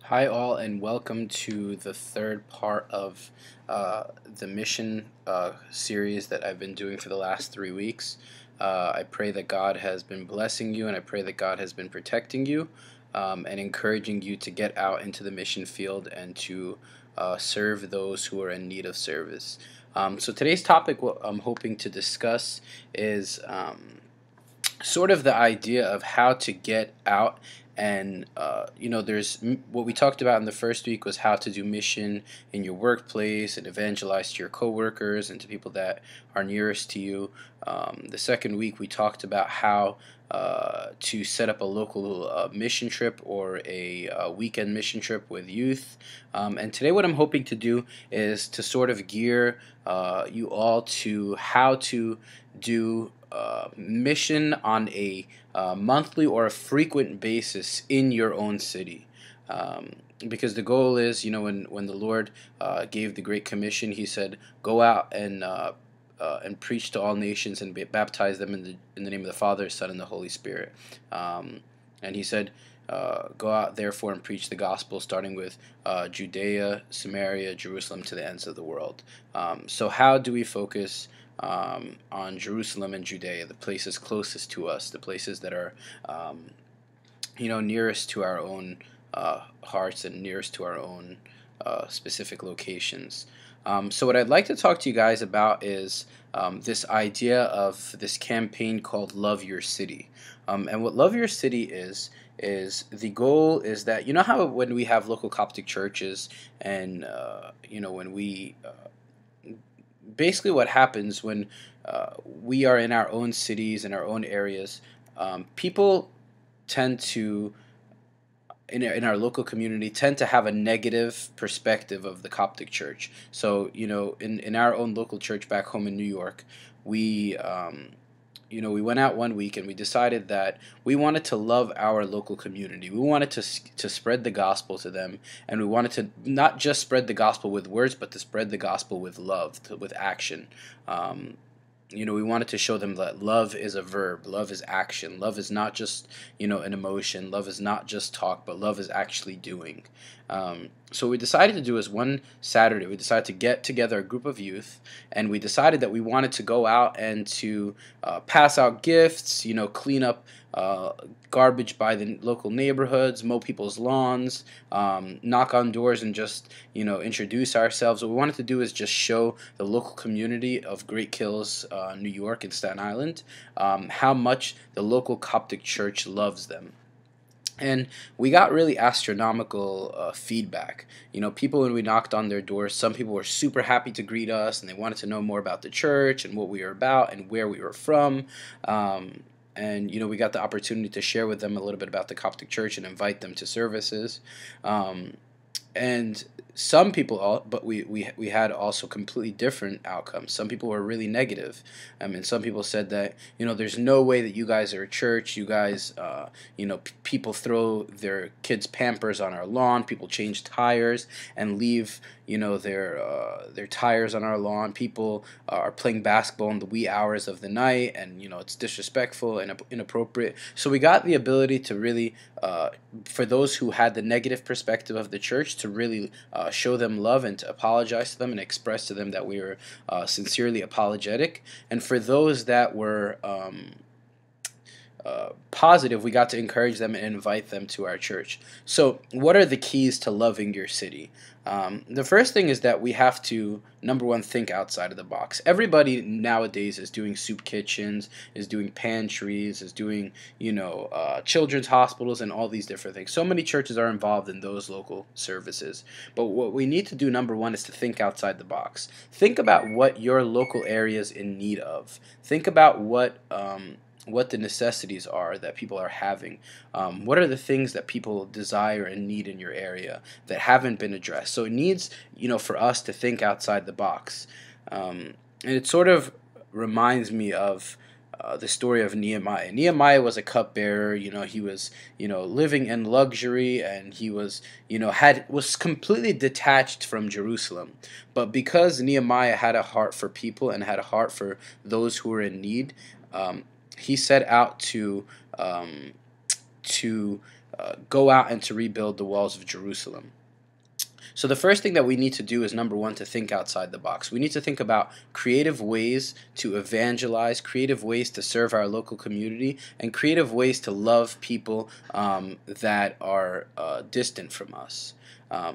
Hi, all, and welcome to the third part of the mission series that I've been doing for the last 3 weeks. I pray that God has been blessing you, and I pray that God has been protecting you and encouraging you to get out into the mission field and to serve those who are in need of service. So today's topic, what I'm hoping to discuss, is sort of the idea of how to get out and there's what we talked about in the first week was how to do mission in your workplace and evangelize to your coworkers and to people that are nearest to you. The second week we talked about how to set up a local mission trip or a weekend mission trip with youth. And today what I'm hoping to do is to sort of gear you all to how to do mission on a monthly or a frequent basis in your own city. Because the goal is, when the Lord gave the Great Commission, He said, "Go out and preach to all nations and baptize them in the name of the Father, Son, and the Holy Spirit." And He said, "Go out therefore and preach the gospel, starting with Judea, Samaria, Jerusalem, to the ends of the world." So how do we focus on Jerusalem and Judea, the places closest to us, the places that are, nearest to our own hearts and nearest to our own specific locations? So what I'd like to talk to you guys about is this idea of this campaign called Love Your City. And what Love Your City is the goal is that, how when we have local Coptic churches and, when we basically what happens when we are in our own cities and our own areas, people tend to in our local community tend to have a negative perspective of the Coptic Church. So in our own local church back home in New York, we went out one week and we decided that we wanted to love our local community. We wanted to spread the gospel to them, and we wanted to not just spread the gospel with words, but to spread the gospel with love, with action. We wanted to show them that love is a verb, love is action, love is not just an emotion, love is not just talk, but love is actually doing. So what we decided to do is one Saturday we decided to get together a group of youth, and we decided that we wanted to go out and to pass out gifts, clean up garbage by the local neighborhoods, mow people's lawns, knock on doors, and just introduce ourselves. What we wanted to do is just show the local community of Great Kills, New York and Staten Island, how much the local Coptic church loves them. And we got really astronomical feedback. People, when we knocked on their doors, some people were super happy to greet us, and they wanted to know more about the church and what we were about and where we were from. And we got the opportunity to share with them a little bit about the Coptic Church and invite them to services. And some people, but we had also completely different outcomes. Some people were really negative. And some people said that, there's no way that you guys are a church. You guys, people throw their kids' Pampers on our lawn. People change tires and leave, their tires on our lawn. People are playing basketball in the wee hours of the night, and, it's disrespectful and inappropriate. So we got the ability to really, for those who had the negative perspective of the church, to really show them love and to apologize to them and express to them that we were sincerely apologetic. And for those that were positive, we got to encourage them and invite them to our church. So what are the keys to loving your city? The first thing is that we have to, number one, think outside of the box. Everybody nowadays is doing soup kitchens, is doing pantries, is doing, children's hospitals and all these different things. So many churches are involved in those local services. But what we need to do, number one, is to think outside the box. Think about what your local area is in need of. Think about what the necessities are that people are having. What are the things that people desire and need in your area that haven't been addressed? So it needs, for us to think outside the box. And it sort of reminds me of the story of Nehemiah. Nehemiah was a cupbearer. He was, living in luxury, and he was, was completely detached from Jerusalem. But because Nehemiah had a heart for people and had a heart for those who were in need, he set out to go out and to rebuild the walls of Jerusalem. So the first thing that we need to do is, number one, to think outside the box. We need to think about creative ways to evangelize, creative ways to serve our local community, and creative ways to love people that are distant from us.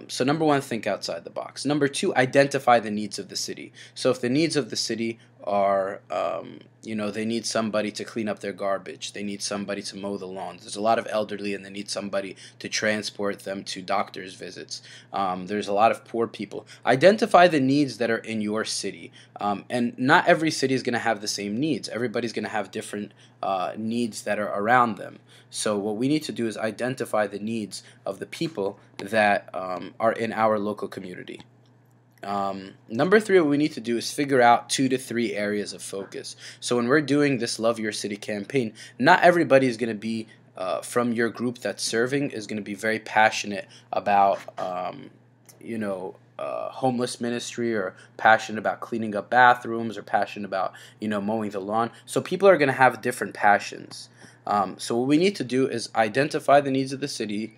So number one, think outside the box. Number two, identify the needs of the city. So if the needs of the city are, they need somebody to clean up their garbage. They need somebody to mow the lawns. There's a lot of elderly, and they need somebody to transport them to doctor's visits. There's a lot of poor people. Identify the needs that are in your city. And not every city is going to have the same needs. Everybody's going to have different needs that are around them. So what we need to do is identify the needs of the people that are in our local community. Number three, what we need to do is figure out 2 to 3 areas of focus. So when we're doing this Love Your City campaign, not everybody is going to be from your group that's serving is going to be very passionate about homeless ministry, or passionate about cleaning up bathrooms, or passionate about mowing the lawn. So people are going to have different passions. So what we need to do is identify the needs of the city,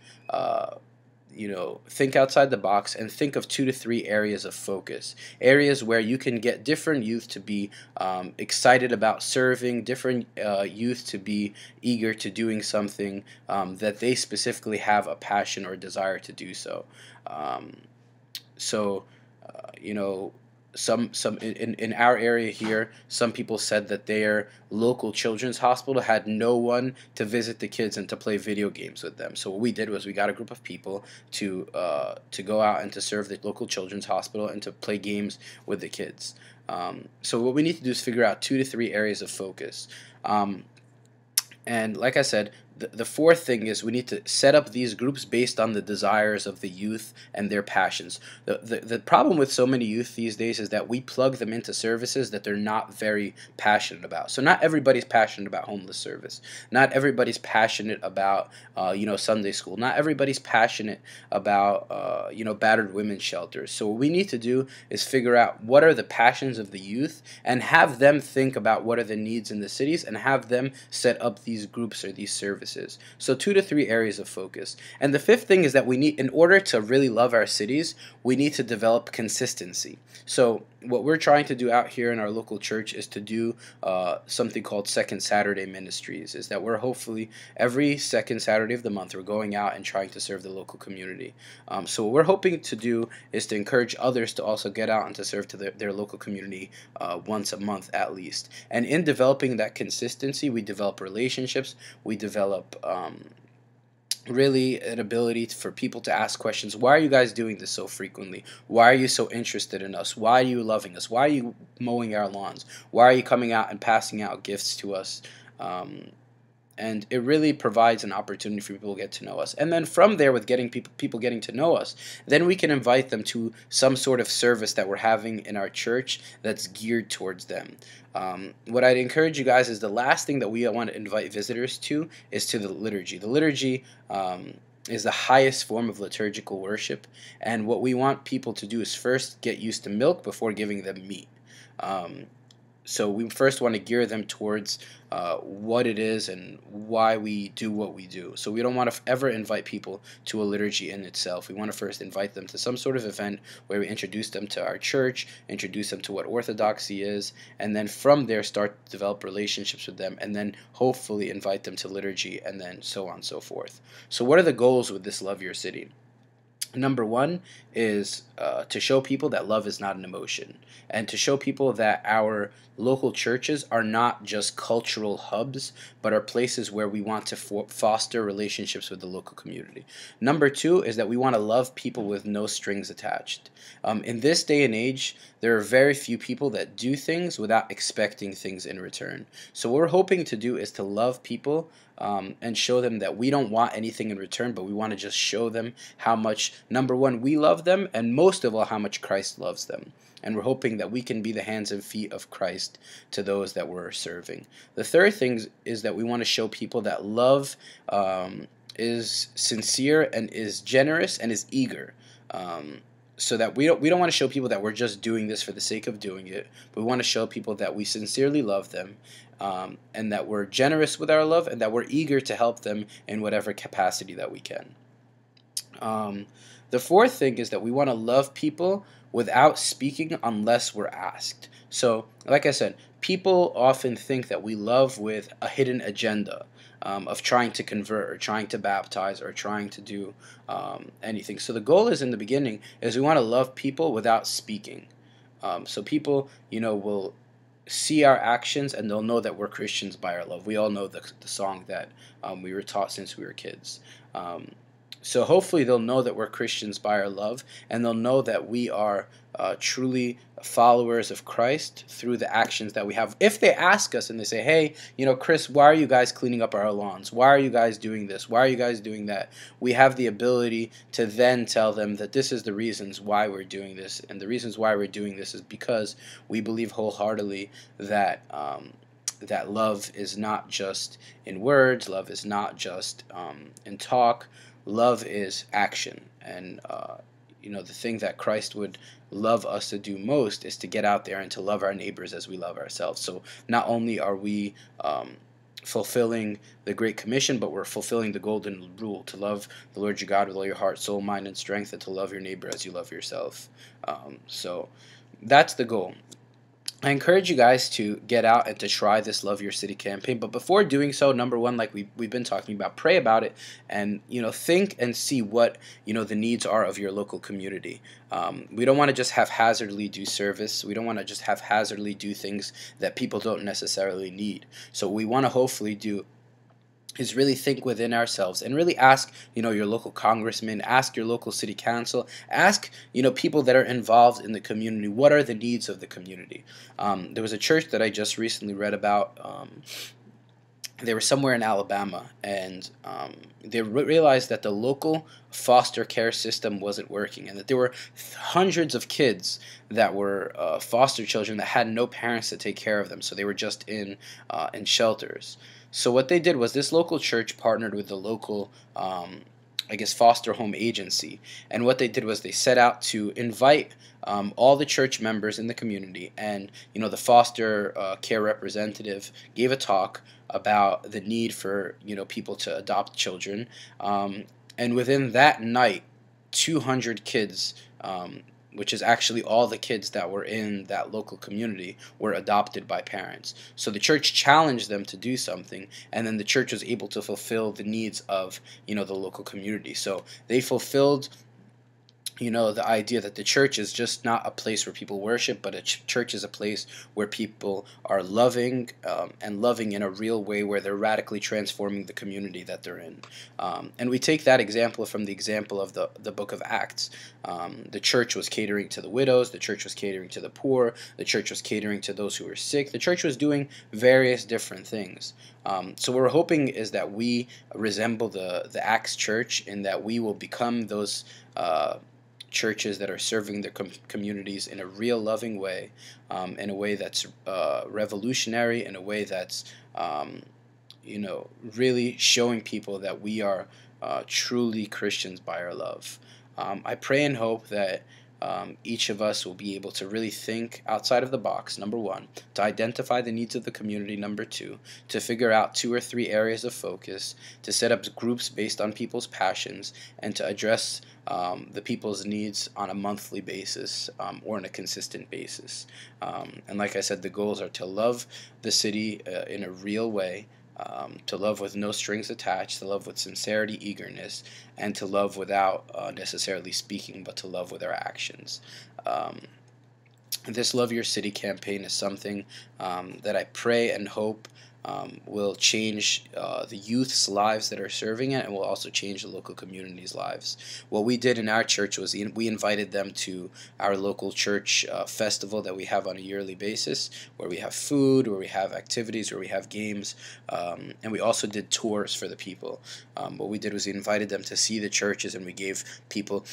think outside the box, and think of 2 to 3 areas of focus. Areas where you can get different youth to be excited about serving, different youth to be eager to doing something that they specifically have a passion or desire to do so. Some in our area here, some people said that their local children's hospital had no one to visit the kids and to play video games with them. So what we did was we got a group of people to go out and to serve the local children's hospital and to play games with the kids. So what we need to do is figure out 2 to 3 areas of focus. And like I said, the fourth thing is we need to set up these groups based on the desires of the youth and their passions. The problem with so many youth these days is that we plug them into services that they're not very passionate about. So not everybody's passionate about homeless service. Not everybody's passionate about Sunday school. Not everybody's passionate about battered women's shelters. So what we need to do is figure out what are the passions of the youth and have them think about what are the needs in the cities and have them set up these groups or these services. So 2 to 3 areas of focus. And the fifth thing is that we need, in order to really love our cities, we need to develop consistency. So what we're trying to do out here in our local church is to do something called Second Saturday Ministries. Is that we're hopefully every second Saturday of the month we're going out and trying to serve the local community. So what we're hoping to do is to encourage others to also get out and to serve to their local community once a month at least. And in developing that consistency, we develop relationships, we develop really an ability for people to ask questions. Why are you guys doing this so frequently? Why are you so interested in us? Why are you loving us? Why are you mowing our lawns? Why are you coming out and passing out gifts to us? And it really provides an opportunity for people to get to know us. And then from there, with getting people getting to know us, then we can invite them to some sort of service that we're having in our church that's geared towards them. What I'd encourage you guys is the last thing that we want to invite visitors to is to the liturgy. The liturgy is the highest form of liturgical worship, and what we want people to do is first get used to milk before giving them meat. So we first want to gear them towards what it is and why we do what we do. So we don't want to ever invite people to a liturgy in itself. We want to first invite them to some sort of event where we introduce them to our church, introduce them to what orthodoxy is, and then from there start to develop relationships with them, and then hopefully invite them to liturgy, and then so on and so forth. So what are the goals with this Love Your City? Number one is to show people that love is not an emotion, and to show people that our local churches are not just cultural hubs, but are places where we want to foster relationships with the local community. Number two is that we want to love people with no strings attached. In this day and age, there are very few people that do things without expecting things in return. So what we're hoping to do is to love people and show them that we don't want anything in return, but we want to just show them how much, number one, we love them, and most of all, how much Christ loves them. And we're hoping that we can be the hands and feet of Christ to those that we're serving. The third thing is that we want to show people that love is sincere and is generous and is eager. so that we don't want to show people that we're just doing this for the sake of doing it, but we want to show people that we sincerely love them, and that we're generous with our love, and that we're eager to help them in whatever capacity that we can. Um, the fourth thing is that we want to love people without speaking unless we're asked. So, like I said, people often think that we love with a hidden agenda, of trying to convert or trying to baptize or trying to do anything. So the goal is in the beginning is we want to love people without speaking. So people, will see our actions and they'll know that we're Christians by our love. We all know the song that we were taught since we were kids. Um, so hopefully they'll know that we're Christians by our love, and they'll know that we are truly followers of Christ through the actions that we have. If they ask us and they say, hey, Chris, why are you guys cleaning up our lawns? Why are you guys doing this? Why are you guys doing that? We have the ability to then tell them that this is the reasons why we're doing this. And the reasons why we're doing this is because we believe wholeheartedly that that love is not just in words, love is not just in talk, love is action. And the thing that Christ would love us to do most is to get out there and to love our neighbors as we love ourselves. So not only are we fulfilling the Great Commission, but we're fulfilling the golden rule to love the Lord your God with all your heart, soul, mind, and strength, and to love your neighbor as you love yourself. So that's the goal. I encourage you guys to get out and to try this Love Your City campaign. But before doing so, number one, like we've been talking about, pray about it and, think and see what, the needs are of your local community. We don't want to just haphazardly do service. We don't want to just haphazardly do things that people don't necessarily need. So what we want to hopefully do is really think within ourselves and really ask, your local congressman, ask your local city council, ask, people that are involved in the community, what are the needs of the community. There was a church that I just recently read about. They were somewhere in Alabama, and they realized that the local foster care system wasn't working, and that there were hundreds of kids that were foster children that had no parents to take care of them, so they were just in shelters. So what they did was this local church partnered with the local, foster home agency, and what they did was they set out to invite all the church members in the community, and the foster care representative gave a talk about the need for people to adopt children, and within that night, 200 kids, which is actually all the kids that were in that local community, were adopted by parents. So the church challenged them to do something, and then the church was able to fulfill the needs of the local community. So they fulfilled the idea that the church is just not a place where people worship, but a church is a place where people are loving, and loving in a real way, where they're radically transforming the community that they're in. And we take that example from the example of the book of Acts. The church was catering to the widows, the church was catering to the poor, the church was catering to those who were sick, the church was doing various different things. So what we're hoping is that we resemble the Acts church, in that we will become those churches that are serving their communities in a real loving way, in a way that's revolutionary, in a way that's really showing people that we are truly Christians by our love. I pray and hope that each of us will be able to really think outside of the box, number one, to identify the needs of the community, number two, to figure out 2 or 3 areas of focus, to set up groups based on people's passions, and to address the people's needs on a monthly basis, or on a consistent basis. And like I said, the goals are to love the city in a real way, to love with no strings attached, to love with sincerity, eagerness, and to love without necessarily speaking, but to love with our actions. This Love Your City campaign is something that I pray and hope will change the youth's lives that are serving it, and will also change the local community's lives. What we did in our church was we invited them to our local church festival that we have on a yearly basis, where we have food, where we have activities, where we have games, and we also did tours for the people. What we did was we invited them to see the churches, and we gave people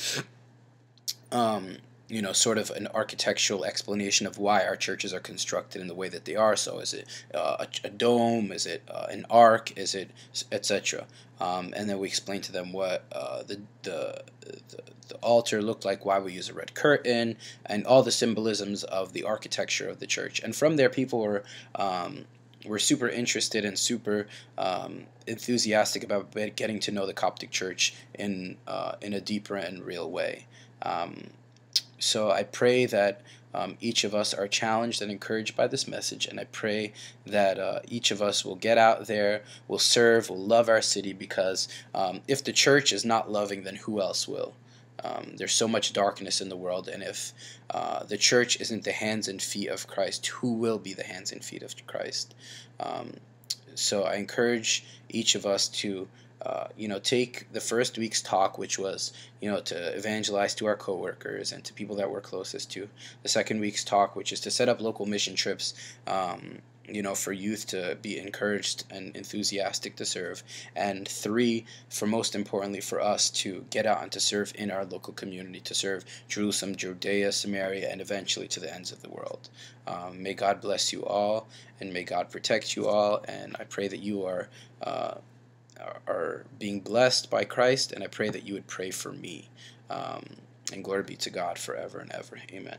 sort of an architectural explanation of why our churches are constructed in the way that they are. So, is it a dome? Is it an arc? Is it etc.? And then we explain to them what the altar looked like, why we use a red curtain, and all the symbolisms of the architecture of the church. And from there, people were super interested and super enthusiastic about getting to know the Coptic Church in a deeper and real way. So I pray that each of us are challenged and encouraged by this message, and I pray that each of us will get out there, will serve, will love our city, because if the church is not loving, then who else will? There's so much darkness in the world, and if the church isn't the hands and feet of Christ, who will be the hands and feet of Christ? So I encourage each of us to take the first week's talk, which was, to evangelize to our coworkers and to people that we're closest to. The second week's talk, which is to set up local mission trips, for youth to be encouraged and enthusiastic to serve. And three, for most importantly, for us to get out and to serve in our local community, to serve Jerusalem, Judea, Samaria, and eventually to the ends of the world. May God bless you all, and may God protect you all, and I pray that you are being blessed by Christ, and I pray that you would pray for me. And glory be to God forever and ever. Amen.